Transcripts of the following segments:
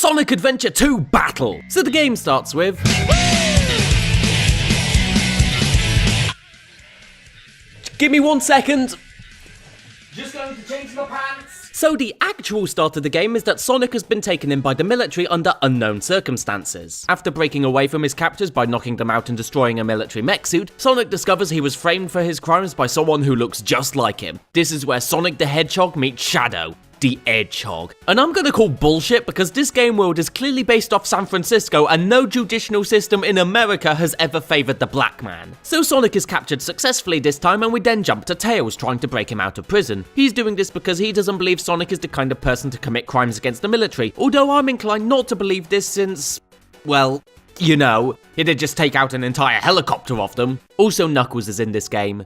Sonic Adventure 2 Battle. So the game starts with... Give me 1 second. Just going to change my pants. So the actual start of the game is that Sonic has been taken in by the military under unknown circumstances. After breaking away from his captors by knocking them out and destroying a military mech suit, Sonic discovers he was framed for his crimes by someone who looks just like him. This is where Sonic the Hedgehog meets Shadow, the Hedgehog. And I'm gonna call bullshit because this game world is clearly based off San Francisco and no judicial system in America has ever favored the black man. So Sonic is captured successfully this time and we then jump to Tails trying to break him out of prison. He's doing this because he doesn't believe Sonic is the kind of person to commit crimes against the military, although I'm inclined not to believe this since, well, you know, he'd just take out an entire helicopter of them. Also, Knuckles is in this game.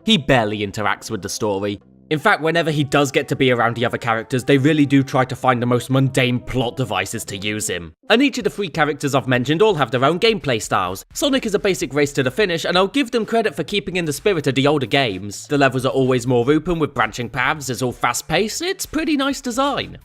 He barely interacts with the story. In fact, whenever he does get to be around the other characters, they really do try to find the most mundane plot devices to use him. And each of the 3 characters I've mentioned all have their own gameplay styles. Sonic is a basic race to the finish, and I'll give them credit for keeping in the spirit of the older games. The levels are always more open with branching paths, it's all fast paced, it's pretty nice design.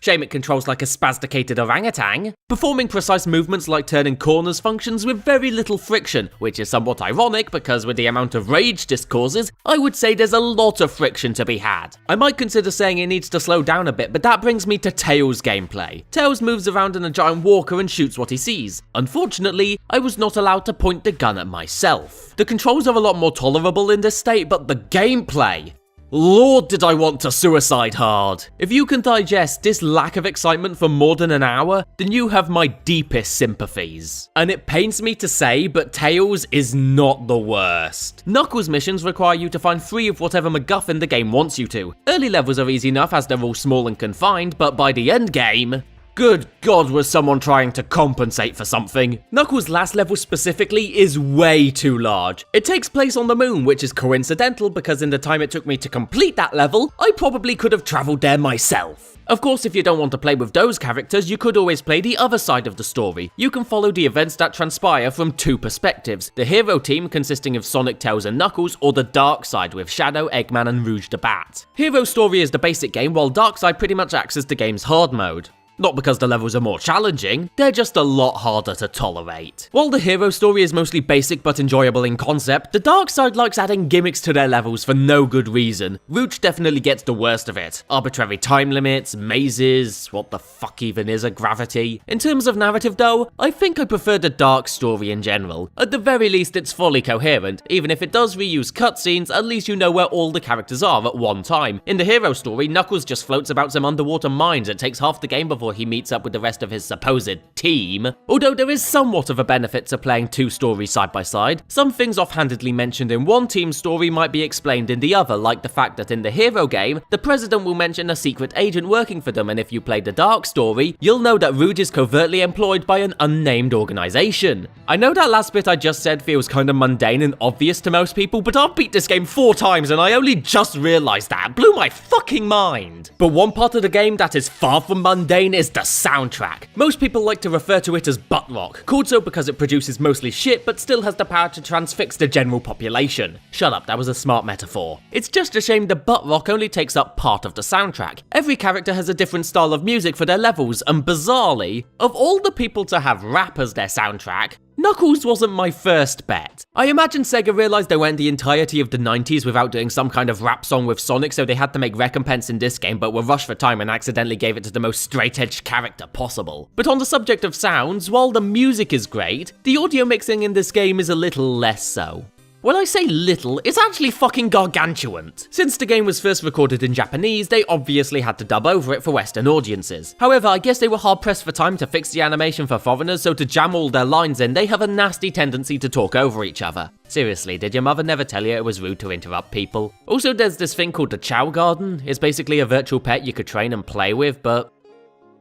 Shame it controls like a spasticated orangutan. Performing precise movements like turning corners functions with very little friction, which is somewhat ironic because with the amount of rage this causes, I would say there's a lot of friction to be had. I might consider saying it needs to slow down a bit, but that brings me to Tails' gameplay. Tails moves around in a giant walker and shoots what he sees. Unfortunately, I was not allowed to point the gun at myself. The controls are a lot more tolerable in this state, but the gameplay... Lord, did I want to suicide hard. If you can digest this lack of excitement for more than an hour, then you have my deepest sympathies. And it pains me to say, but Tails is not the worst. Knuckles missions require you to find 3 of whatever MacGuffin the game wants you to. Early levels are easy enough as they're all small and confined, but by the end game... Good God, was someone trying to compensate for something? Knuckles' last level specifically is way too large. It takes place on the moon, which is coincidental because in the time it took me to complete that level, I probably could have travelled there myself. Of course, if you don't want to play with those characters, you could always play the other side of the story. You can follow the events that transpire from 2 perspectives, the hero team consisting of Sonic, Tails and Knuckles, or the dark side with Shadow, Eggman and Rouge the Bat. Hero story is the basic game, while dark side pretty much acts as the game's hard mode. Not because the levels are more challenging, they're just a lot harder to tolerate. While the hero story is mostly basic but enjoyable in concept, the dark side likes adding gimmicks to their levels for no good reason. Rouge definitely gets the worst of it. Arbitrary time limits, mazes, what the fuck even is a gravity? In terms of narrative though, I think I prefer the dark story in general. At the very least it's fully coherent, even if it does reuse cutscenes, at least you know where all the characters are at one time. In the hero story, Knuckles just floats about some underwater mines, it takes half the game before he meets up with the rest of his supposed team. Although there is somewhat of a benefit to playing 2 stories side by side, some things offhandedly mentioned in one team's story might be explained in the other, like the fact that in the hero game, the president will mention a secret agent working for them, and if you play the dark story, you'll know that Rouge is covertly employed by an unnamed organization. I know that last bit I just said feels kinda mundane and obvious to most people, but I've beat this game 4 times and I only just realized that. It blew my fucking mind. But one part of the game that is far from mundane is the soundtrack. Most people like to refer to it as butt rock, called so because it produces mostly shit but still has the power to transfix the general population. Shut up, that was a smart metaphor. It's just a shame the butt rock only takes up part of the soundtrack. Every character has a different style of music for their levels, and bizarrely, of all the people to have rap as their soundtrack, Knuckles wasn't my first bet. I imagine Sega realized they went the entirety of the 90s without doing some kind of rap song with Sonic, so they had to make recompense in this game, but were rushed for time and accidentally gave it to the most straight-edged character possible. But on the subject of sounds, while the music is great, the audio mixing in this game is a little less so. When I say little, it's actually fucking gargantuan. Since the game was first recorded in Japanese, they obviously had to dub over it for Western audiences. However, I guess they were hard pressed for time to fix the animation for foreigners, so to jam all their lines in, they have a nasty tendency to talk over each other. Seriously, did your mother never tell you it was rude to interrupt people? Also, there's this thing called the Chow Garden. It's basically a virtual pet you could train and play with, but...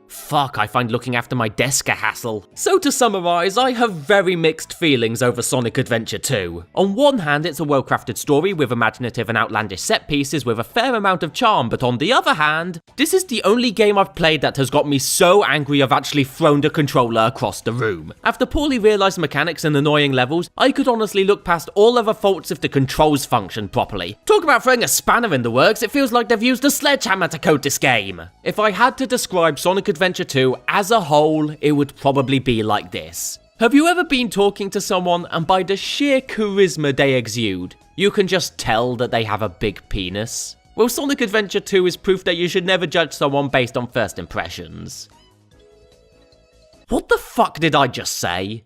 Fuck, I find looking after my desk a hassle. So to summarise, I have very mixed feelings over Sonic Adventure 2. On one hand, it's a well-crafted story with imaginative and outlandish set pieces with a fair amount of charm, but on the other hand, this is the only game I've played that has got me so angry I've actually thrown the controller across the room. After poorly realised mechanics and annoying levels, I could honestly look past all other faults if the controls functioned properly. Talk about throwing a spanner in the works, it feels like they've used a sledgehammer to code this game. If I had to describe Sonic Adventure Adventure 2 as a whole, it would probably be like this. Have you ever been talking to someone and by the sheer charisma they exude, you can just tell that they have a big penis? Well, Sonic Adventure 2 is proof that you should never judge someone based on first impressions. What the fuck did I just say?